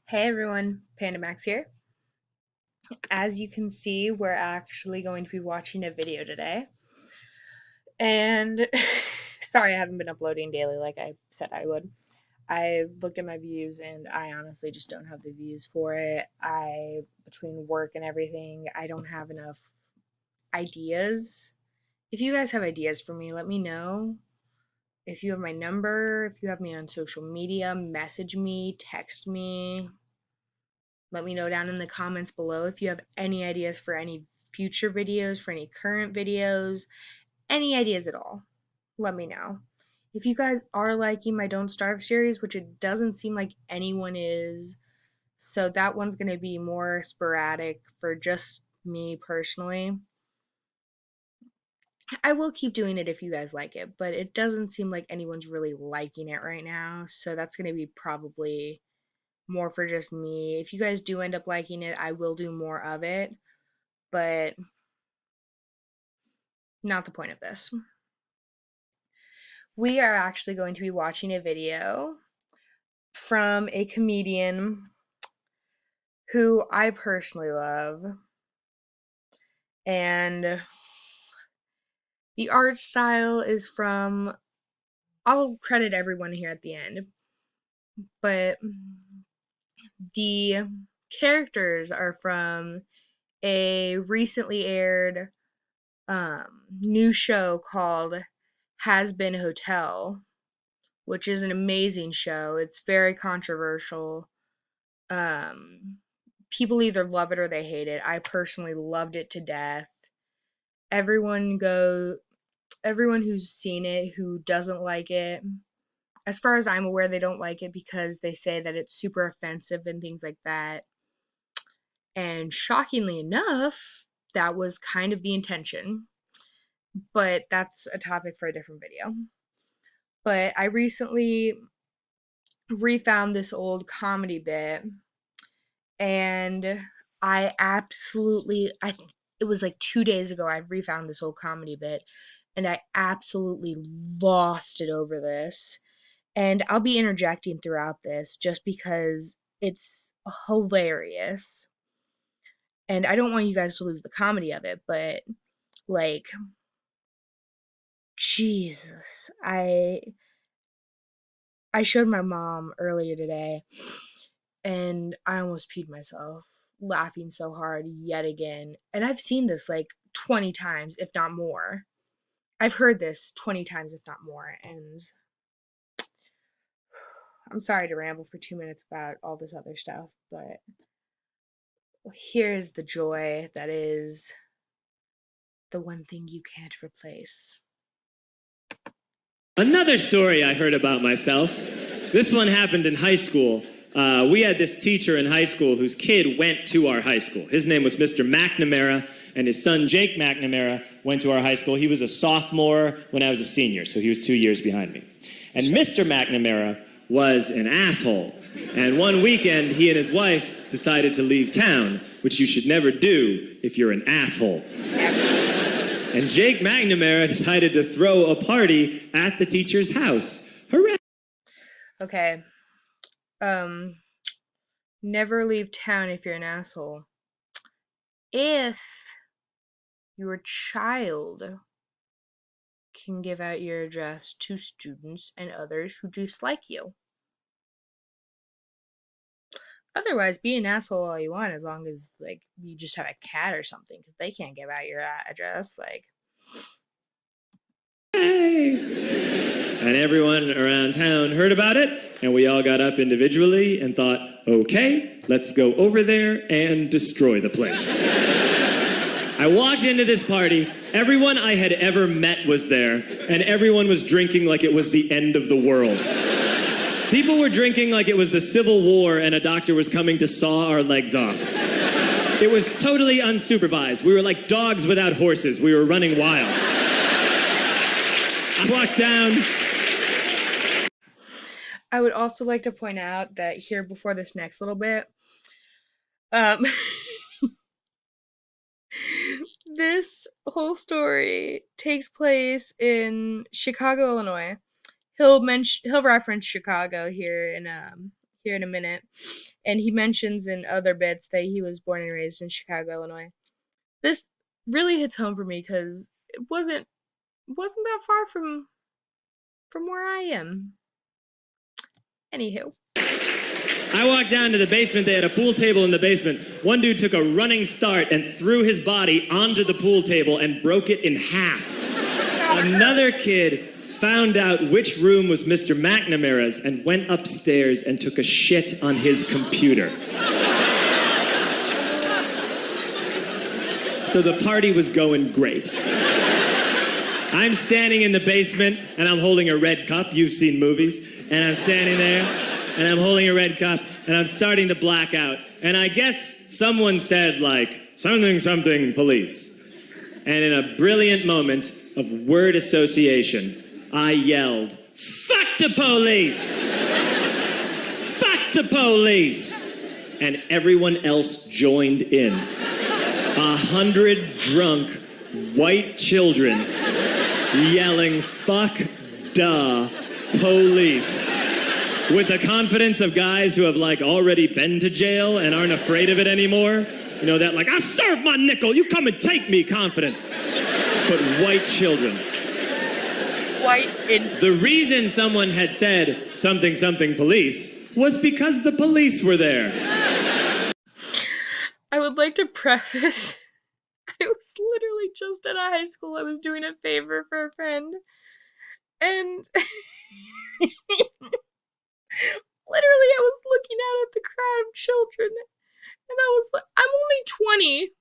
Hey everyone, PandaMax here. As you can see, we're actually going to be watching a video today. And sorry I haven't been uploading daily like I said I would. I looked at my views and I honestly just don't have the views for it. Between work and everything, I don't have enough ideas. If you guys have ideas for me, let me know. If you have my number, if you have me on social media, message me, text me. Let me know down in the comments below if you have any ideas for any future videos, for any current videos, any ideas at all. Let me know. If you guys are liking my Don't Starve series, which it doesn't seem like anyone is, so that one's going to be more sporadic for just me personally. I will keep doing it if you guys like it, but it doesn't seem like anyone's really liking it right now, so that's going to be probably more for just me. If you guys do end up liking it, I will do more of it, but not the point of this. We are actually going to be watching a video from a comedian who I personally love, and the art style is from, I'll credit everyone here at the end, but the characters are from a recently aired new show called Has Been Hotel, which is an amazing show. It's very controversial. People either love it or they hate it. I personally loved it to death. Everyone who's seen it who doesn't like it, as far as I'm aware, they don't like it because they say that it's super offensive and things like that. And shockingly enough, that was kind of the intention. But that's a topic for a different video. But I recently refound this old comedy bit, and it was like 2 days ago I refound this old comedy bit, and I absolutely lost it over this. And I'll be interjecting throughout this just because it's hilarious. And I don't want you guys to lose the comedy of it, but like, Jesus, I showed my mom earlier today, and I almost peed myself laughing so hard yet again. And I've seen this like 20 times, if not more. I've heard this 20 times, if not more. And I'm sorry to ramble for 2 minutes about all this other stuff, but here's the joy that is the one thing you can't replace. Another story I heard about myself. This one happened in high school. We had this teacher in high school whose kid went to our high school. His name was Mr. McNamara, and his son Jake McNamara went to our high school. He was a sophomore when I was a senior, so he was 2 years behind me. And Mr. McNamara was an asshole. And one weekend, he and his wife decided to leave town, which you should never do if you're an asshole. And Jake McNamara decided to throw a party at the teacher's house. Hooray! Okay. Never leave town if you're an asshole. If your child can give out your address to students and others who dislike you. Otherwise, be an asshole all you want, as long as like you just have a cat or something, because they can't give out your address. Like, Hey! And everyone around town heard about it, and we all got up individually and thought, okay, let's go over there and destroy the place. I walked into this party, everyone I had ever met was there, and everyone was drinking like it was the end of the world. People were drinking like it was the Civil War and a doctor was coming to saw our legs off. It was totally unsupervised. We were like dogs without horses. We were running wild. I walked down. I would also like to point out that here before this next little bit, this whole story takes place in Chicago, Illinois. He'll reference Chicago here in a minute. And he mentions in other bits that he was born and raised in Chicago, Illinois. This really hits home for me because it wasn't that far from where I am. Anywho. I walked down to the basement. They had a pool table in the basement. One dude took a running start and threw his body onto the pool table and broke it in half. Another kid found out which room was Mr. McNamara's and went upstairs and took a shit on his computer. So the party was going great. I'm standing in the basement and I'm holding a red cup. You've seen movies. And I'm standing there and I'm holding a red cup and I'm starting to black out. And I guess someone said, like, something police. And in a brilliant moment of word association, I yelled, "Fuck the police! Fuck the police!" And everyone else joined in. 100 drunk white children yelling, "Fuck the police," with the confidence of guys who have like already been to jail and aren't afraid of it anymore. You know, that like, "I serve my nickel, you come and take me" confidence. But white children. The reason someone had said something police was because the police were there. I would like to preface, I was literally just at a high school. I was doing a favor for a friend. And literally I was looking out at the crowd of children. And I was like, I'm only 20.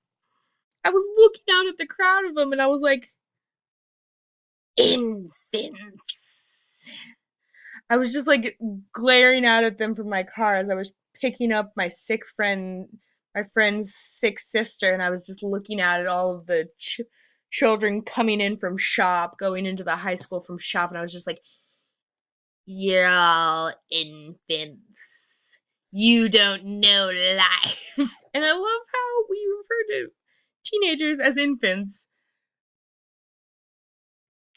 I was looking out at the crowd of them and I was like, infants. I was just like glaring out at them from my car as I was picking up my friend's sick sister, and I was just looking out at all of the children coming in from shop, going into the high school from shop, and I was just like, "You're all infants. You don't know life." And I love how we refer to teenagers as infants.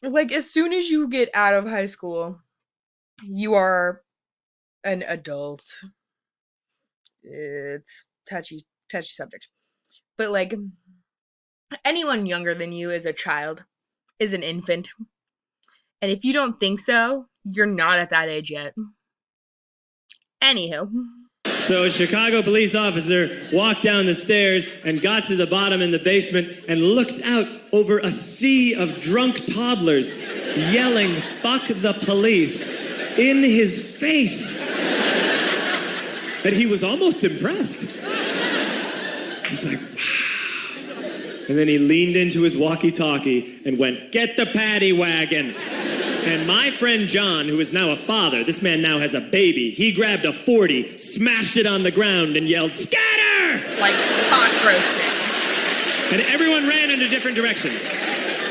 Like, as soon as you get out of high school, you are an adult. It's touchy subject. But like, anyone younger than you is a child, is an infant. And if you don't think so, you're not at that age yet. Anywho. So a Chicago police officer walked down the stairs and got to the bottom in the basement and looked out over a sea of drunk toddlers yelling, "Fuck the police," in his face. And he was almost impressed. He was like, wow. And then he leaned into his walkie-talkie and went, "Get the paddy wagon." And my friend John, who is now a father, this man now has a baby, he grabbed a 40, smashed it on the ground, and yelled, "Scatter!" Like pot roasting. And everyone ran in a different direction.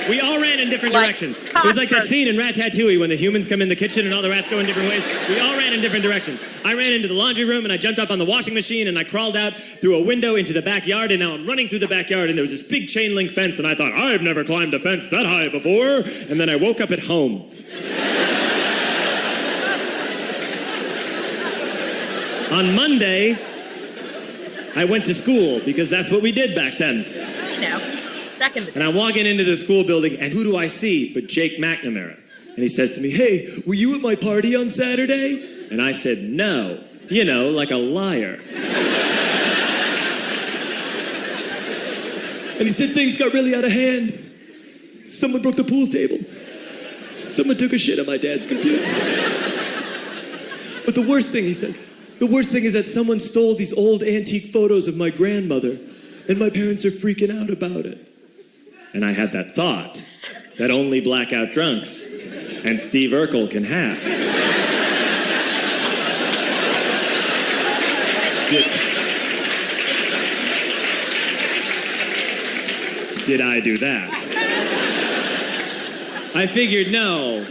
We all ran in different directions. It was like that scene in Ratatouille when the humans come in the kitchen and all the rats go in different ways. We all ran in different directions. I ran into the laundry room and I jumped up on the washing machine and I crawled out through a window into the backyard, and now I'm running through the backyard and there was this big chain link fence and I thought, I've never climbed a fence that high before. And then I woke up at home. On Monday, I went to school because that's what we did back then. You know. And I'm walking into the school building, and who do I see but Jake McNamara? And he says to me, "Hey, were you at my party on Saturday?" And I said, "No." You know, like a liar. And he said, "Things got really out of hand. Someone broke the pool table. Someone took a shit on my dad's computer. But the worst thing," he says, "the worst thing is that someone stole these old antique photos of my grandmother, and my parents are freaking out about it." And I had that thought that only blackout drunks and Steve Urkel can have. Did I do that? I figured no.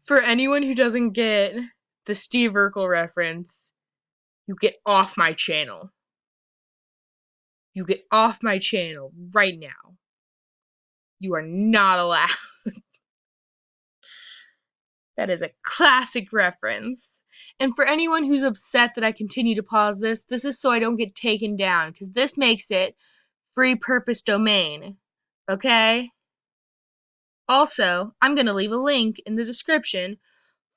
For anyone who doesn't get the Steve Urkel reference, you get off my channel. You get off my channel right now. You are not allowed. That is a classic reference. And for anyone who's upset that I continue to pause this, this is so I don't get taken down, because this makes it free purpose domain. Okay? Also, I'm going to leave a link in the description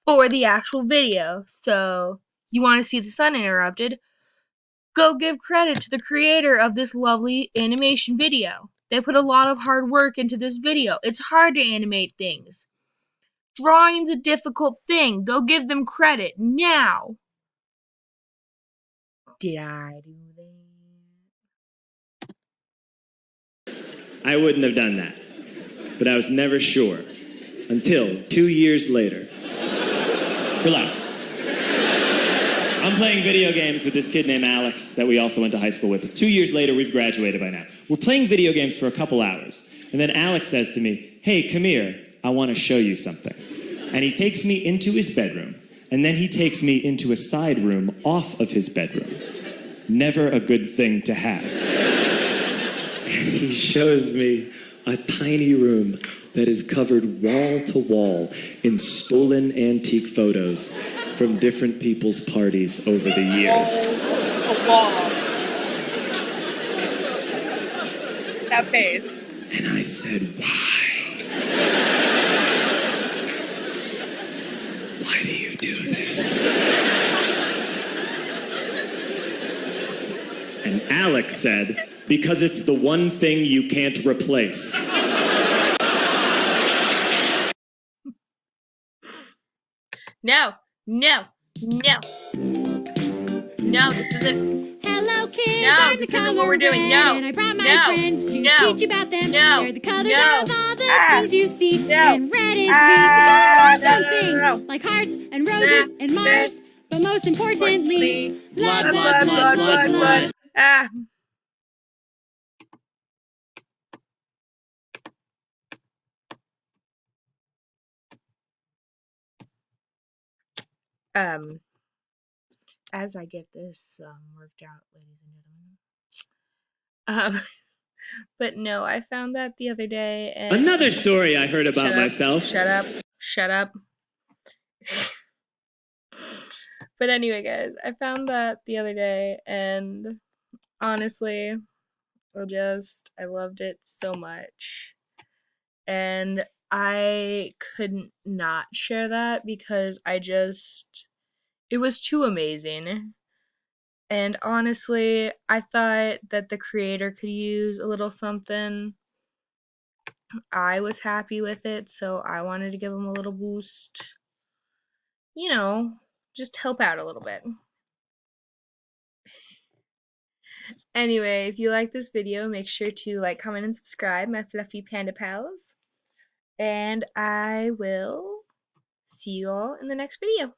for the actual video. So, you want to see the sun interrupted? Go give credit to the creator of this lovely animation video. They put a lot of hard work into this video. It's hard to animate things. Drawing's a difficult thing. Go give them credit now. Did I do that? I wouldn't have done that. But I was never sure. Until 2 years later. Relax. I'm playing video games with this kid named Alex that we also went to high school with. 2 years later, we've graduated by now. We're playing video games for a couple hours. And then Alex says to me, "Hey, come here. I want to show you something." And he takes me into his bedroom. And then he takes me into a side room off of his bedroom. Never a good thing to have. And he shows me a tiny room that is covered wall to wall in stolen antique photos from different people's parties over the years. A wall. That face. And I said, why? Why do you do this? And Alex said, because it's the one thing you can't replace. No, no, no. No, this isn't. Hello, kids. No, I'm this the isn't what we're color doing. red, No, and I brought my no, friends to no, teach you about them. no, They're the colors no. of all the Ah, things you see. no. And red is green. The color of no, some no, things, no. like hearts and roses and Mars. But most importantly, blood, blood, blood, blood, blood. Ah. As I get this worked out, ladies and gentlemen. But no, I found that the other day. And Another story I heard about myself. Shut up. Shut up. But anyway, guys, I found that the other day, and honestly, I loved it so much. And I couldn't not share that because it was too amazing. And honestly, I thought that the creator could use a little something. I was happy with it, so I wanted to give him a little boost. You know, just help out a little bit. Anyway, if you like this video, make sure to like, comment, and subscribe, my fluffy panda pals. And I will see you all in the next video.